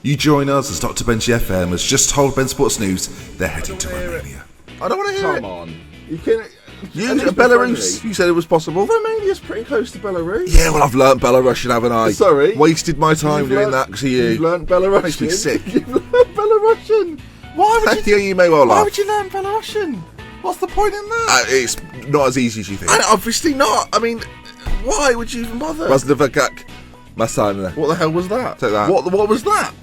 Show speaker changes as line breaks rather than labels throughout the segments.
You join us as Dr. Benji FM has just told Ben Sports News they're heading to Romania.
I don't want to hear it.
Come on.
You can.
Belarus, you said it was possible.
Romania's pretty close to Belarus.
Yeah, well, I've learnt Belarusian, haven't I?
Sorry.
Wasted my time doing that to you.
You've learnt Belarusian.
Makes me sick.
You've learnt Belarusian. Why would you
may well
Why
laugh.
would you learn Belarusian? What's the point in that?
It's not as easy as you think.
Obviously not. I mean, why would you even bother?
Mazdavakak Masana.
What the hell was that?
Take that.
What was that?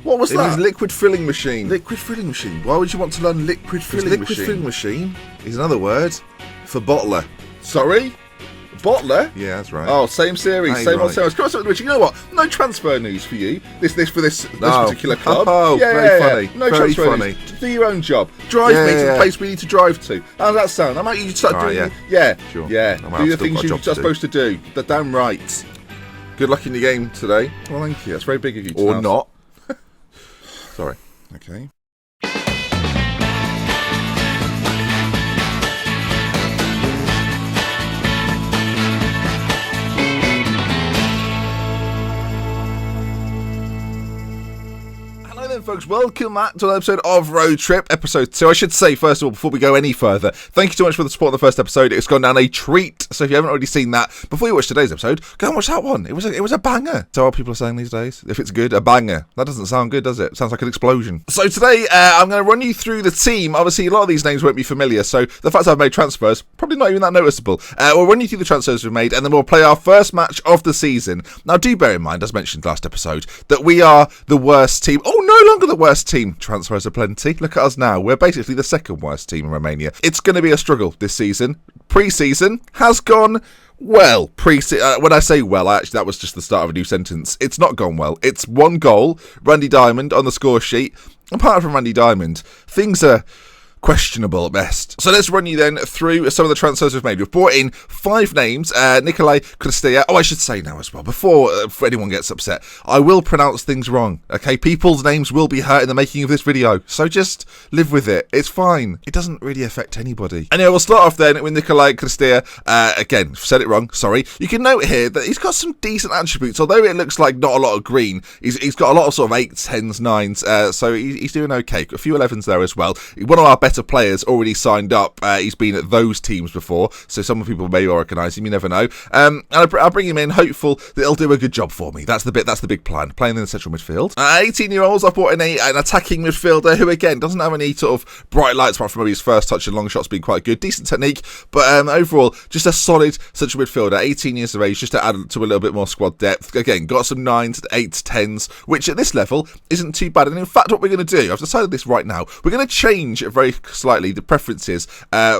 What was
It
that?
means liquid filling machine.
Liquid filling machine. Why would you want to learn liquid filling
Liquid
machine?
filling machine is another word for bottler.
Sorry? Bottler?
Yeah, that's right.
Oh, same series,
That is
same old
right.
series. Come on, Rich, you know what? No transfer news for you. This particular club.
Oh, very funny.
No
Very
transfer
funny.
news. Just do your own job. Drive me to the place we need to drive to. How does that sound? I might you start
All right,
doing.
yeah.
Yeah,
Sure.
yeah.
Well, I've
Do the
still
things
got a
you're
job to do.
supposed to do. The damn right.
Good luck in your game today.
Well, thank you. That's very big of you. to
Or
ask.
not.
Sorry.
Okay. Hello then, folks. Welcome back to another episode of Road Trip, episode 2. I should say, first of all, before we go any further, thank you so much for the support in the first episode. It's gone down a treat. So if you haven't already seen that, before you watch today's episode, go and watch that one. It was a banger. So what people are saying these days, if it's good, a banger. That doesn't sound good, does it? Sounds like an explosion. So today, I'm going to run you through the team. Obviously, a lot of these names won't be familiar, so the fact I've made transfers, probably not even that noticeable. We'll run you through the transfers we've made, and then we'll play our first match of the season. Now, do bear in mind, as mentioned last episode, that we are the worst team. Oh, no longer the worst team. Transfers are plenty. Look at us now. We're basically the second worst team in Romania. It's going to be a struggle this season. Pre-season has gone well. When I say well, actually, that was just the start of a new sentence. It's not gone well. It's one goal. Randy Diamond on the score sheet. Apart from Randy Diamond, things are questionable at best. So let's run you then through some of the transfers we've made. We've brought in 5 names. Nikolai Kristia. Oh, I should say now as well, before anyone gets upset, I will pronounce things wrong. Okay, people's names will be hurt in the making of this video, so just live with it. It's fine. It doesn't really affect anybody. Anyway, we'll start off then with Nikolai Kristia. Again, said it wrong. Sorry. You can note here that he's got some decent attributes, although it looks like not a lot of green. He's got a lot of sort of 8s, 10s, 9s. So he's doing okay. A few 11s there as well. One of our better players already signed up. He's been at those teams before, so some people may well recognise him. You never know. And I'll bring him in, hopeful that he'll do a good job for me. That's the big plan. Playing in the central midfield. 18-year-olds. I've brought in an attacking midfielder who again doesn't have any sort of bright lights apart from maybe his first touch and long shots being quite good. Decent technique, but overall just a solid central midfielder. 18 years of age, just to add to a little bit more squad depth. Again, got some 9s, 8s, 10s, which at this level isn't too bad. And in fact, what we're going to do, I've decided this right now, we're going to change very slightly the preferences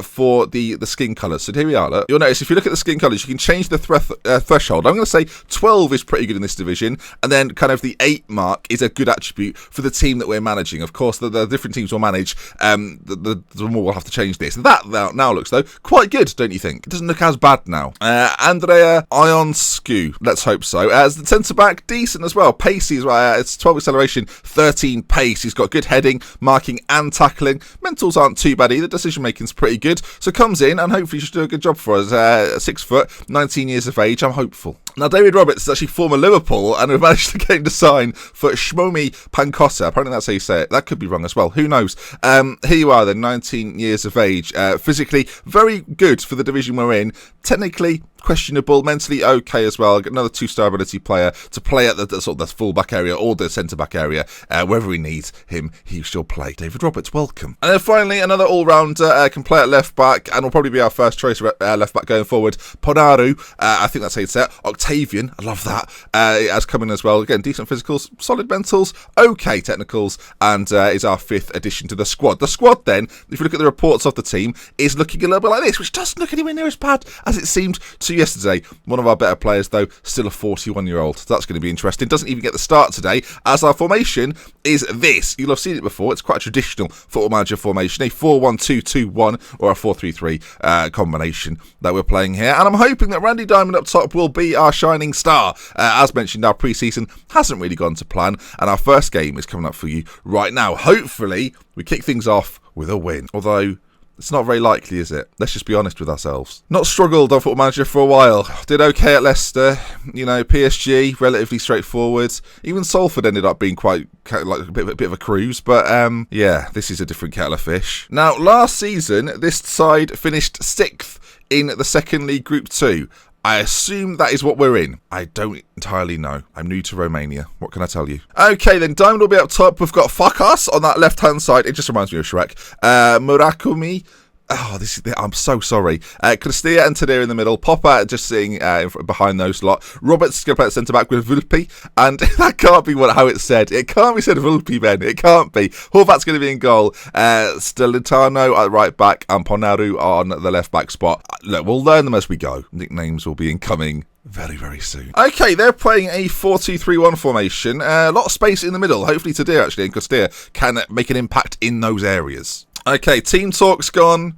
for the skin colours. So here we are. Look. You'll notice if you look at the skin colours, you can change the threshold. I'm going to say 12 is pretty good in this division, and then kind of the 8 mark is a good attribute for the team that we're managing. Of course, the different teams we'll manage, the more we'll have to change this. That now looks, though, quite good, don't you think? It doesn't look as bad now. Andrea Ionscu, let's hope so. As the centre-back, decent as well. Pacey as well. It's 12 acceleration, 13 pace. He's got good heading, marking and tackling. Mentals aren't too bad either. Decision making's pretty good. So comes in and hopefully should do a good job for us. 6 foot, 19 years of age. I'm hopeful. Now, David Roberts is actually former Liverpool, and we've managed to get him to sign for Shmomi Pankosa. Apparently that's how you say it. That could be wrong as well. Who knows? Here you are then, 19 years of age. Physically, very good for the division we're in. Technically, questionable, mentally okay as well. Another 2-star ability player to play at the sort of the full-back area or the centre-back area. Wherever we need him, he shall play. David Roberts, welcome. And then finally, another all-rounder can play at left-back and will probably be our first choice left-back going forward. Ponaru, I think that's how you say it. Octavian, I love that, has come in as well. Again, decent physicals, solid mentals, okay technicals, and is our 5th addition to the squad. The squad then, if you look at the reports of the team, is looking a little bit like this, which doesn't look anywhere near as bad as it seemed to yesterday. One of our better players, though, still a 41-year-old. So that's going to be interesting. Doesn't even get the start today, as our formation is this. You'll have seen it before. It's quite a traditional Football Manager formation, a 4-1-2-2-1 or a 4-3-3 combination that we're playing here. And I'm hoping that Randy Diamond up top will be our shining star. As mentioned, our pre-season hasn't really gone to plan, and our first game is coming up for you right now. Hopefully, we kick things off with a win. Although, It's not very likely, is it? Let's just be honest with ourselves. Not struggled on Football Manager for a while. Did okay at Leicester. You know, PSG, relatively straightforward. Even Salford ended up being quite like a bit of a cruise. But yeah, this is a different kettle of fish. Now, last season, this side finished 6th in the Second League Group 2. I assume that is what we're in. I don't entirely know. I'm new to Romania. What can I tell you? Okay, then Diamond will be up top. We've got Fakas on that left-hand side. It just reminds me of Shrek. Murakami. Oh, I'm so sorry. Cristea and Tadir in the middle. Popper just sitting behind those lot. Roberts going to play at centre-back with Vulpi. And that can't be how it's said. It can't be said Vulpi, Ben. It can't be. Horvat's going to be in goal. Stelitano at right back. And Ponaru on the left-back spot. Look, we'll learn them as we go. Nicknames will be incoming very, very soon. Okay, they're playing a 4-2-3-1 formation. A lot of space in the middle. Hopefully Tadir, actually, and Cristea can make an impact in those areas. Okay, team talk's gone.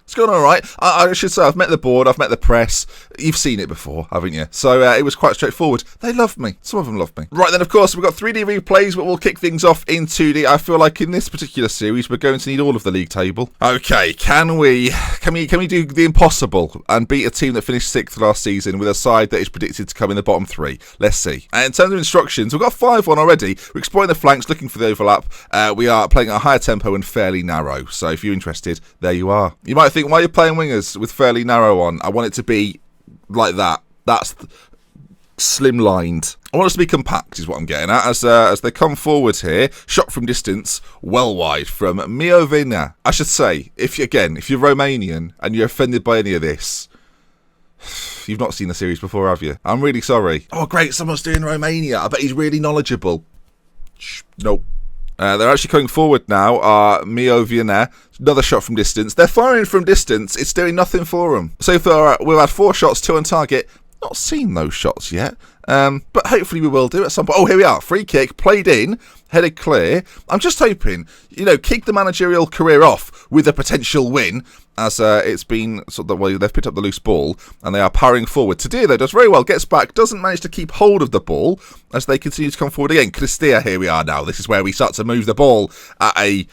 It's gone all right. I should say I've met the board, I've met the press. You've seen it before, haven't you? So it was quite straightforward. They love me. Some of them love me. Right then, of course, we've got 3D replays, but we'll kick things off in 2D. I feel like in this particular series, we're going to need all of the league table. Okay, can we do the impossible and beat a team that finished 6th last season with a side that is predicted to come in the bottom 3? Let's see. And in terms of instructions, we've got 5-1 already. We're exploring the flanks, looking for the overlap. We are playing at a higher tempo and fairly narrow. So if you're interested, there you are. You might think, why are you playing wingers with fairly narrow on? I want it to be like that. That's slimlined. I want us to be compact is what I'm getting at as they come forward here. Shot from distance, well wide from Miovina. I should say, if you're Romanian and you're offended by any of this, you've not seen the series before, have you? I'm really sorry. Oh great, someone's doing Romania. I bet he's really knowledgeable. Nope. They're actually coming forward now. Miovina, another shot from distance. They're firing from distance. It's doing nothing for them. So far, we've had 4 shots, 2 on target. Not seen those shots yet, but hopefully we will do at some point. Oh, here we are. Free kick, played in, headed clear. I'm just hoping, kick the managerial career off with a potential win, as it's been sort of, well, they've picked up the loose ball and they are powering forward. Tadir, though, does very well, gets back, doesn't manage to keep hold of the ball as they continue to come forward again. Cristea, here we are now. This is where we start to move the ball at a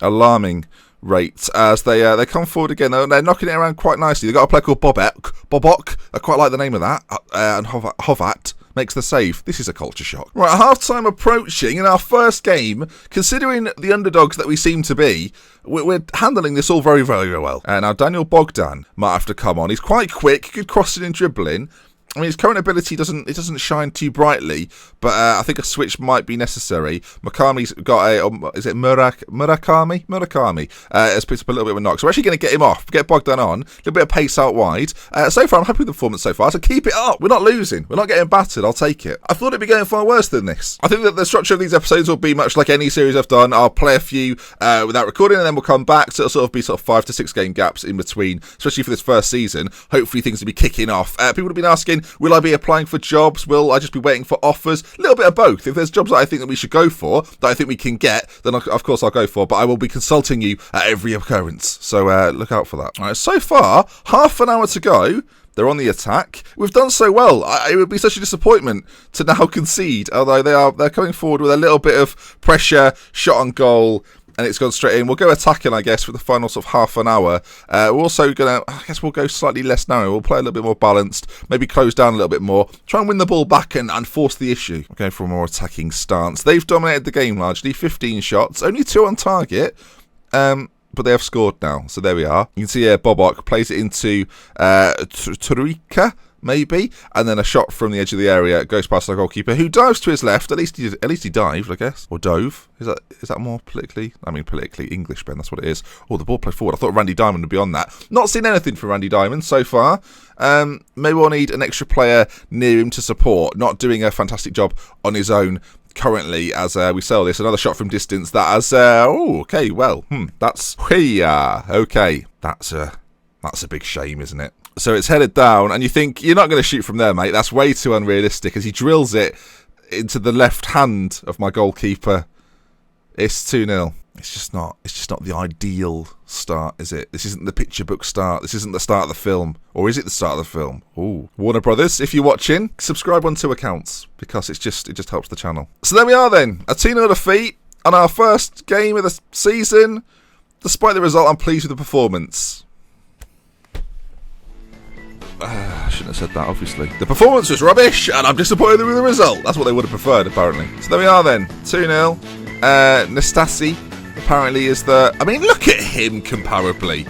alarming rate as they come forward again. They're knocking it around quite nicely. They've got a player called Bobok. I quite like the name of that. And Hovat makes the save. This is a culture shock. Right, half-time approaching in our first game. Considering the underdogs that we seem to be, we're handling this all very, very well. And now Daniel Bogdan might have to come on. He's quite quick, good crossing and dribbling. I mean, his current ability doesn't shine too brightly, but I think a switch might be necessary. Murakami's got is it Murakami? Murakami has picked up a little bit of a knock. So we're actually going to get him off, get Bogdan on, a little bit of pace out wide. So far, I'm happy with the performance so far, so keep it up. We're not losing. We're not getting battered. I'll take it. I thought it'd be going far worse than this. I think that the structure of these episodes will be much like any series I've done. I'll play a few without recording, and then we'll come back. So it'll sort of be 5 to 6 game gaps in between, especially for this first season. Hopefully things will be kicking off. People have been asking, will I be applying for jobs? Will I just be waiting for offers? A little bit of both. If there's jobs that I think that we should go for, that I think we can get, then of course I'll go for, but I will be consulting you at every occurrence. So look out for that. All right, so far, half an hour to go. They're on the attack. We've done so well. It would be such a disappointment to now concede, although they're coming forward with a little bit of pressure, shot on goal, and it's gone straight in. We'll go attacking, I guess, for the final sort of half an hour. We're also going to, I guess we'll go slightly less narrow. We'll play a little bit more balanced, maybe close down a little bit more, try and win the ball back and force the issue. We're going for a more attacking stance. They've dominated the game largely, 15 shots, only 2 on target, but they have scored now. So there we are. You can see here, Bobok plays it into Turika, maybe, and then a shot from the edge of the area goes past the goalkeeper, who dives to his left. At least he dived, I guess, or dove. Is that more politically English, Ben? That's what it is. Oh, the ball played forward. I thought Randy Diamond would be on that. Not seen anything from Randy Diamond so far. Maybe we'll need an extra player near him to support. Not doing a fantastic job on his own currently as we sell this. Another shot from distance. That as okay. Well, that's okay. That's a big shame, isn't it? So it's headed down, and you think, you're not going to shoot from there, mate. That's way too unrealistic, as he drills it into the left hand of my goalkeeper. It's 2-0. It's just not the ideal start, is it? This isn't the picture book start. This isn't the start of the film. Or is it the start of the film? Ooh. Warner Brothers, if you're watching, subscribe on 2 accounts, because it just helps the channel. So there we are then. A 2-0 defeat on our first game of the season. Despite the result, I'm pleased with the performance. I shouldn't have said that, obviously. The performance was rubbish, and I'm disappointed with the result. That's what they would have preferred, apparently. So there we are then. 2-0. Nastasi apparently is the... I mean, look at him comparably.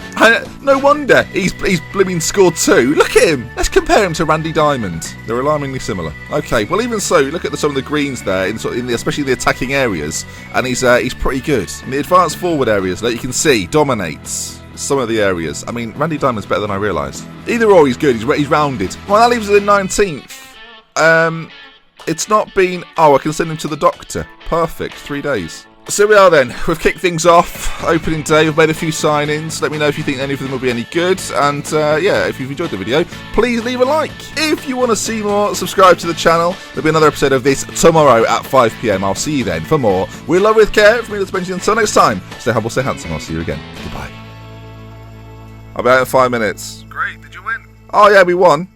No wonder he's blooming scored 2. Look at him. Let's compare him to Randy Diamond. They're alarmingly similar. Okay, well, even so, look at some of the greens there, especially the attacking areas, and he's pretty good. In the advanced forward areas, like you can see, dominates some of the areas. I mean, Randy Diamond's better than I realised. Either or, he's good. He's rounded. Well, that leaves us in 19th. It's not been... Oh, I can send him to the doctor. Perfect. 3 days. So we are then. We've kicked things off. Opening day. We've made a few signings. Let me know if you think any of them will be any good. And yeah, if you've enjoyed the video, please leave a like. If you want to see more, subscribe to the channel. There'll be another episode of this tomorrow at 5 PM. I'll see you then for more. We're Love With Care. From me, that's Benji. Until next time, stay humble, stay handsome. I'll see you again. Goodbye. I'll be out in 5 minutes.
Great. Did you win?
Oh yeah, we won.